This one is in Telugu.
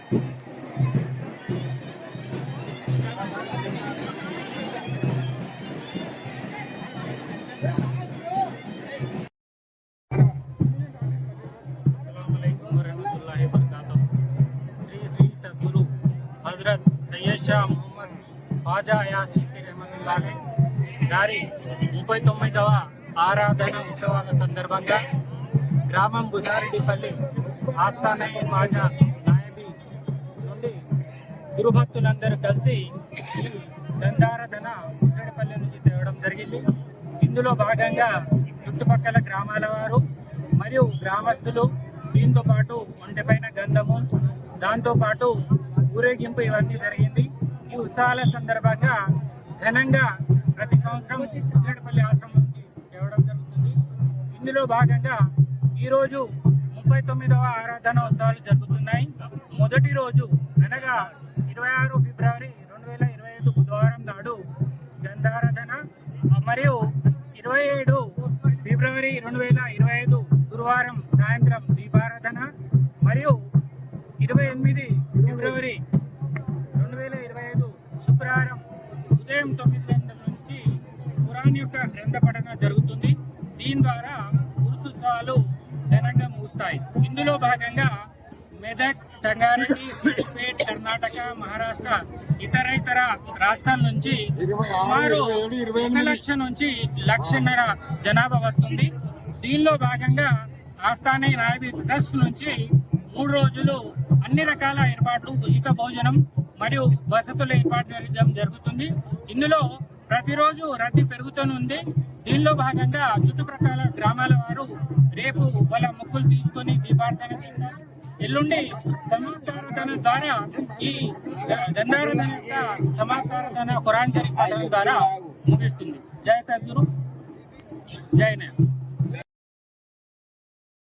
శ్రీ శ్రీ సద్గురు హజరత్ సయ్యద్ షా మొహమ్మద్ ఖ్వాజా యాస్ చిశ్తీ రహ్మతుల్లాహి గారి 39వ ఆరాధన ఉత్సవాల సందర్భంగా గ్రామం బుసారెడ్డిపల్లి ఆస్థాన ఖ్వాజా నాయబి నుండి గురుభక్తులందరూ కలిసి ఈ దండారాధన బుసారెడ్డిపల్లి నుంచి తేవడం జరిగింది. ఇందులో భాగంగా చుట్టుపక్కల గ్రామాల వారు మరియు గ్రామస్తులు దీంతో పాటు ఒంటిపైన గంధము, దాంతోపాటు ఊరేగింపు ఇవన్నీ జరిగింది. ఈ ఉత్సవాల సందర్భంగా ఘనంగా ప్రతి సంవత్సరం బుసారెడ్డిపల్లి ఆశ్రమం నుంచి తేవడం జరుగుతుంది. ఇందులో భాగంగా ఈరోజు 39వ ఆరాధన ఉత్సవాలు జరుగుతున్నాయి. మొదటి రోజు అనగా 26 ఫిబ్రవరి 2025 బుధవారం నాడు గంధారాధన మరియు 27 ఫిబ్రవరి 2025 గురువారం సాయంత్రం దీపారాధన మరియు 28 ఫిబ్రవరి 2025 శుక్రవారం ఉదయం 9 గంటల నుంచి ఖురాన్ యొక్క గ్రంథ పఠన జరుగుతుంది. దీని ద్వారా ఉత్సవాలు ఘనంగా ముగుస్తాయి. ఇందులో భాగంగా మెదక్, సంగారెడ్డి, సిద్దిపేట, కర్ణాటక, మహారాష్ట్ర ఇతర రాష్ట్రాల నుంచి సుమారు 1 లక్ష నుంచి 1.5 లక్ష జనాభా వస్తుంది. దీనిలో భాగంగా ఆస్థానే నాయబి ట్రస్ట్ నుంచి 3 రోజులు అన్ని రకాల ఏర్పాట్లు, ఉచిత భోజనం మరియు వసతుల ఏర్పాటు చేయడం జరుగుతుంది. ఇందులో ప్రతిరోజు రద్దీ పెరుగుతూనే. దీనిలో భాగంగా చుట్టుప్రక్కల గ్రామాల వారు రేపు వాళ్ళ మొక్కులు తీసుకొని దీపార్థన చేస్తారు. ఎల్లుండి సమాప్తారాధన ద్వారా ఈ దండారాధన యొక్క సమాప్తారాధన ఖురాన్ షరీఫ్ పఠనం ద్వారా ముగిస్తుంది. జై సద్గురు, జై నాయక్.